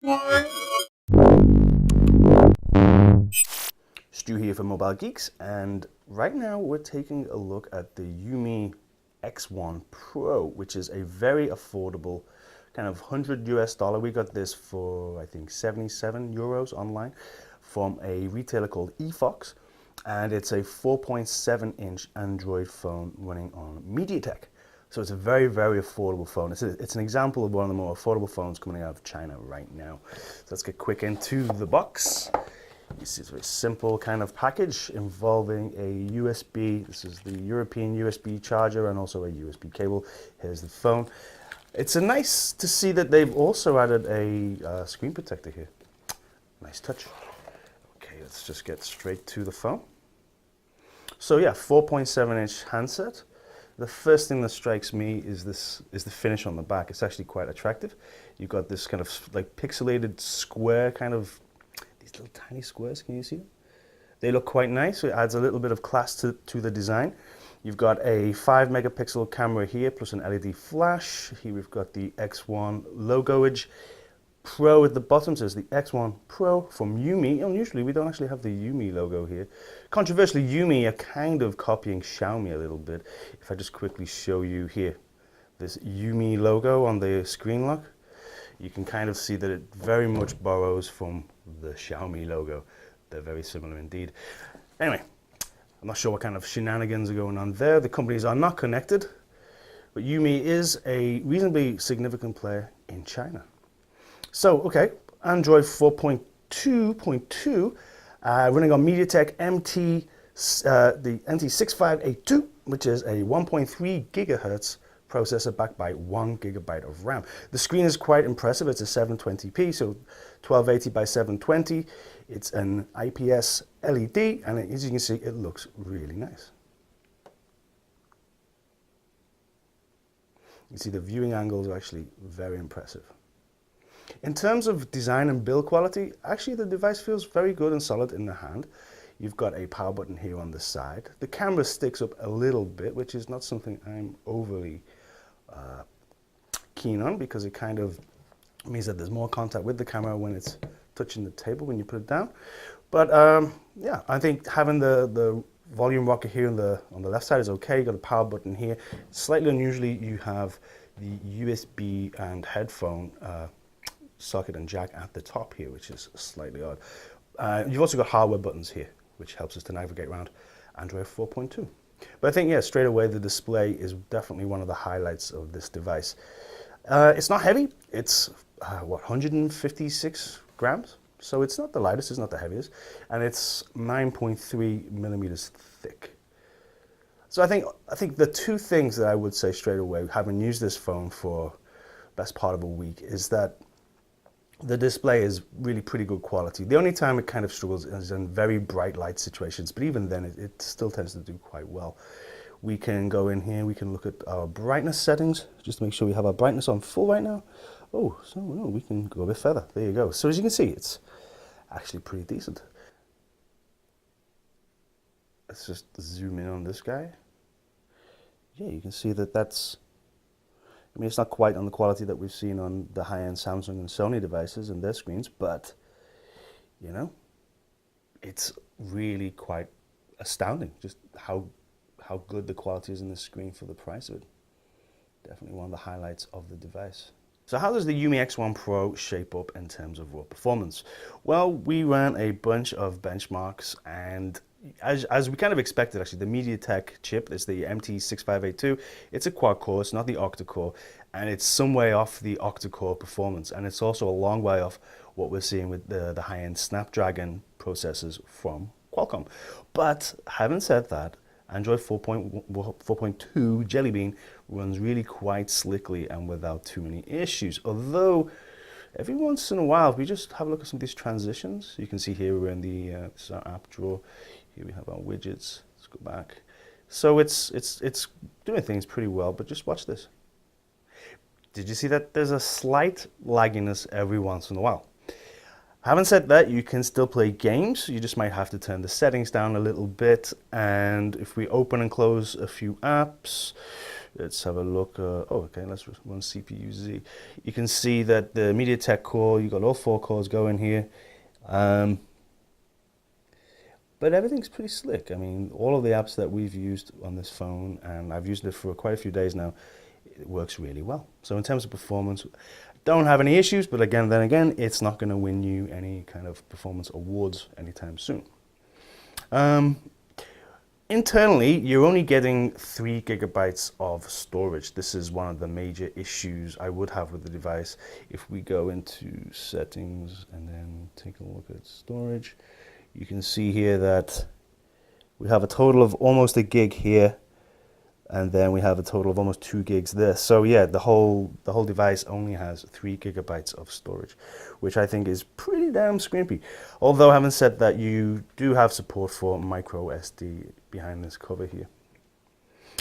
Stu here for Mobile Geeks, and right now we're taking a look at the UMI X1 Pro, which is a very affordable kind of 100 US dollar. We got this for I think 77 euros online from a retailer called eFox, and it's a 4.7 inch Android phone running on MediaTek. So it's a very, very affordable phone. It's an example of one of the more affordable phones coming out of China right now. So let's get quick into the box. You see it's a very simple kind of package involving a USB. This is the European USB charger and also a USB cable. Here's the phone. It's nice to see that they've also added a screen protector here. Nice touch. Okay, let's just get straight to the phone. So yeah, 4.7 inch handset. The first thing that strikes me is the finish on the back. It's actually quite attractive. You've got this kind of like pixelated square kind of, these little tiny squares, can you see them? They look quite nice, so it adds a little bit of class to the design. You've got a 5 megapixel camera here, plus an LED flash. Here we've got the X1 logoage. Pro at the bottom says the X1 Pro from UMI. Unusually, we don't actually have the UMI logo here. Controversially, UMI are kind of copying Xiaomi a little bit. If I just quickly show you here, this UMI logo on the screen lock, you can kind of see that it very much borrows from the Xiaomi logo. They're very similar indeed. Anyway, I'm not sure what kind of shenanigans are going on there. The companies are not connected, but UMI is a reasonably significant player in China. So, okay, Android 4.2.2, running on MediaTek the MT6582, which is a 1.3 gigahertz processor backed by 1 gigabyte of RAM. The screen is quite impressive. It's a 720p, so 1280 by 720. It's an IPS LED, and as you can see, it looks really nice. You see the viewing angles are actually very impressive. In terms of design and build quality, actually the device feels very good and solid in the hand. You've got a power button here on the side. The camera sticks up a little bit, which is not something I'm overly keen on, because it kind of means that there's more contact with the camera when it's touching the table when you put it down. But yeah, I think having the volume rocker here on the left side is okay. You've got a power button here. Slightly unusually, you have the USB and headphone socket and jack at the top here, which is slightly odd. You've also got hardware buttons here, which helps us to navigate around Android 4.2. But I think, yeah, straight away the display is definitely one of the highlights of this device. It's not heavy. It's, what, 156 grams? So it's not the lightest, it's not the heaviest. And it's 9.3 millimeters thick. So I think the two things that I would say straight away, having used this phone for best part of a week, is that the display is really pretty good quality. The only time it kind of struggles is in very bright light situations, but even then it still tends to do quite well. We can go in here, we can look at our brightness settings, just to make sure we have our brightness on full right now. Oh, so no, we can go a bit further. There you go. So as you can see, it's actually pretty decent. Let's just zoom in on this guy. Yeah, you can see that that's, I mean, it's not quite on the quality that we've seen on the high-end Samsung and Sony devices and their screens, but, you know, it's really quite astounding just how good the quality is in this screen for the price of it. Definitely one of the highlights of the device. So how does the UMI X1 Pro shape up in terms of raw performance? Well, we ran a bunch of benchmarks, and as we kind of expected, actually, the MediaTek chip is the MT6582. It's a quad core, it's not the octa core, and it's some way off the octa core performance, and it's also a long way off what we're seeing with the high-end Snapdragon processors from Qualcomm. But having said that, Android 4.2 Jelly Bean runs really quite slickly and without too many issues. Although, every once in a while, if we just have a look at some of these transitions, you can see here we're in the this is our app drawer. Here we have our widgets. Let's go back. So it's doing things pretty well, but just watch this. Did you see that there's a slight lagginess every once in a while? Having said that, you can still play games. You just might have to turn the settings down a little bit. And if we open and close a few apps, Let's have a look. Okay, let's run CPU Z. You can see that the MediaTek core, you got all 4 cores going here. But everything's pretty slick. I mean, all of the apps that we've used on this phone, and I've used it for quite a few days now, it works really well. So in terms of performance, don't have any issues, but then again, it's not going to win you any kind of performance awards anytime soon. Internally, you're only getting 3 gigabytes of storage. This is one of the major issues I would have with the device. If we go into settings and then take a look at storage, you can see here that we have a total of almost a gig here, and then we have a total of almost 2 gigs there. So yeah, the whole device only has 3 gigabytes of storage, which I think is pretty damn scrimpy. Although having said that, you do have support for micro SD behind this cover here.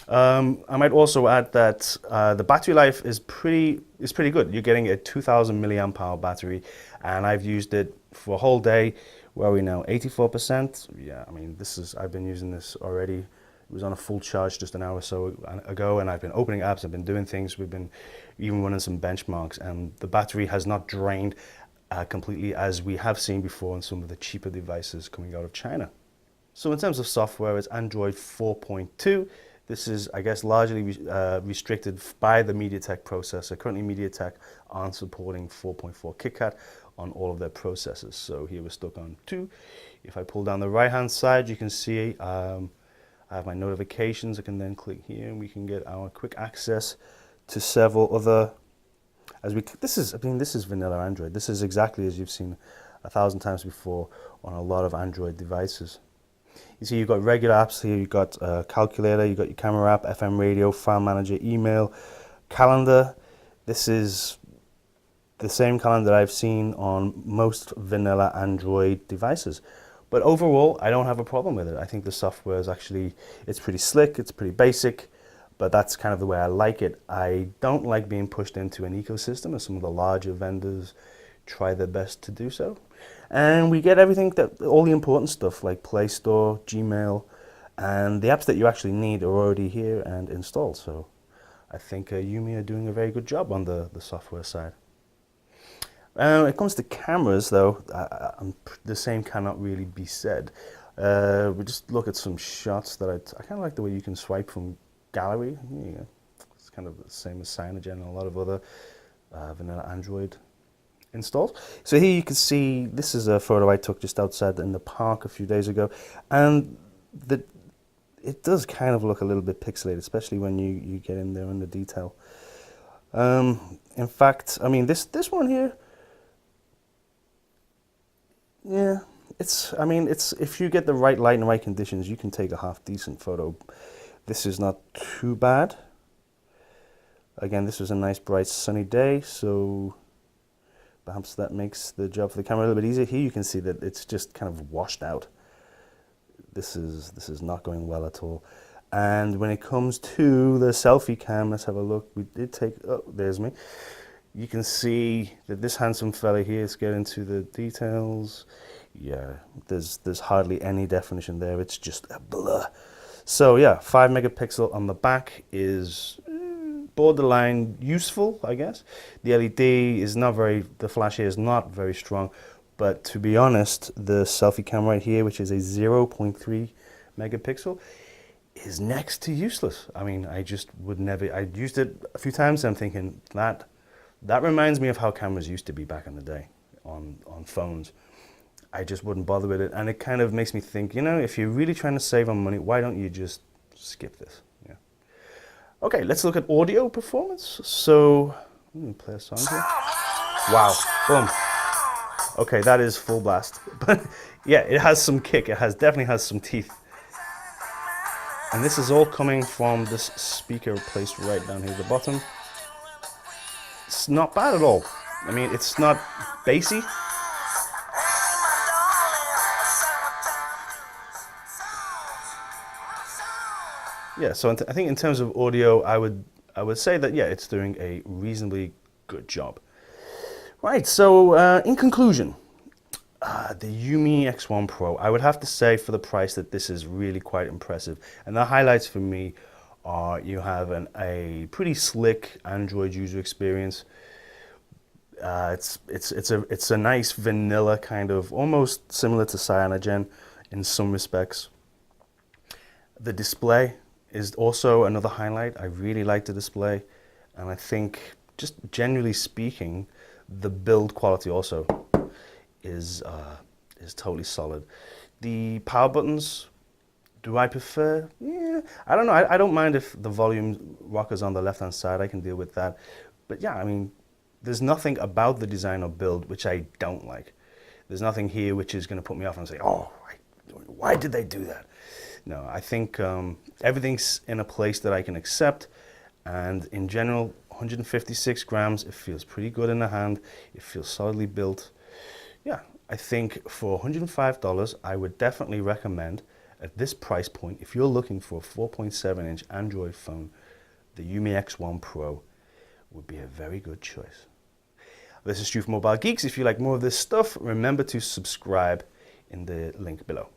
I might also add that the battery life is pretty good. You're getting a 2000 milliamp hour battery, and I've used it for a whole day. Where are we now? 84%. Yeah, I mean, I've been using this already. It was on a full charge just an hour or so ago, and I've been opening apps, I've been doing things, we've been even running some benchmarks, and the battery has not drained completely as we have seen before on some of the cheaper devices coming out of China. So in terms of software, it's Android 4.2. This is, I guess, largely restricted by the MediaTek processor. Currently, MediaTek aren't supporting 4.4 KitKat on all of their processors. So here we're stuck on 2. If I pull down the right-hand side, you can see I have my notifications. I can then click here and we can get our quick access to several other, this is vanilla Android. This is exactly as you've seen 1,000 times before on a lot of Android devices. You see you've got regular apps here, you've got calculator, you've got your camera app, FM radio, file manager, email, calendar. This is the same calendar I've seen on most vanilla Android devices. But overall, I don't have a problem with it. I think the software is actually, it's pretty slick, it's pretty basic, but that's kind of the way I like it. I don't like being pushed into an ecosystem as some of the larger vendors try their best to do so. And we get everything, all the important stuff like Play Store, Gmail, and the apps that you actually need are already here and installed. So I think UMI are doing a very good job on the software side. When it comes to cameras, though, the same cannot really be said. We just look at some shots that I kind of like the way you can swipe from gallery. Yeah, it's kind of the same as Cyanogen and a lot of other vanilla Android installs. So here you can see, this is a photo I took just outside in the park a few days ago, and it does kind of look a little bit pixelated, especially when you get in there in the detail. In fact, I mean, this one here, yeah, if you get the right light and right conditions, you can take a half decent photo. This is not too bad. Again, this was a nice bright sunny day, so perhaps that makes the job for the camera a little bit easier. Here you can see that it's just kind of washed out. This is not going well at all. And when it comes to the selfie cam, let's have a look. We did take, oh, there's me. You can see that this handsome fella here is getting to the details. Yeah, there's hardly any definition there. It's just a blur. So yeah, 5 megapixel on the back is borderline useful, I guess. The LED is not very, the flash here is not very strong. But to be honest, the selfie camera right here, which is a 0.3 megapixel, is next to useless. I mean, I just would never, I used it a few times and I'm thinking that reminds me of how cameras used to be back in the day on phones. I just wouldn't bother with it, and it kind of makes me think, you know, if you're really trying to save on money, why don't you just skip this? Yeah. Okay, let's look at audio performance. So, let me play a song here. Wow, boom. Okay, that is full blast. But yeah, it has some kick. It definitely has some teeth. And this is all coming from this speaker placed right down here at the bottom. It's not bad at all. I mean, it's not bassy. Yeah, so I think in terms of audio, I would say that, yeah, it's doing a reasonably good job. Right, so in conclusion, the UMI X1 Pro, I would have to say for the price that this is really quite impressive. And the highlights for me you have a pretty slick Android user experience. It's a nice vanilla kind of, almost similar to Cyanogen in some respects. The display is also another highlight. I really like the display, and I think, just generally speaking, the build quality also is totally solid. The power buttons, do I prefer? Yeah, I don't know. I don't mind if the volume rocker's on the left-hand side. I can deal with that. But yeah, I mean, there's nothing about the design or build which I don't like. There's nothing here which is going to put me off and say, oh, why did they do that? No, I think everything's in a place that I can accept. And in general, 156 grams, it feels pretty good in the hand. It feels solidly built. Yeah, I think for $105, I would definitely recommend, at this price point, if you're looking for a 4.7-inch Android phone, the UMI X1 Pro would be a very good choice. This is Stu from Mobile Geeks. If you like more of this stuff, remember to subscribe in the link below.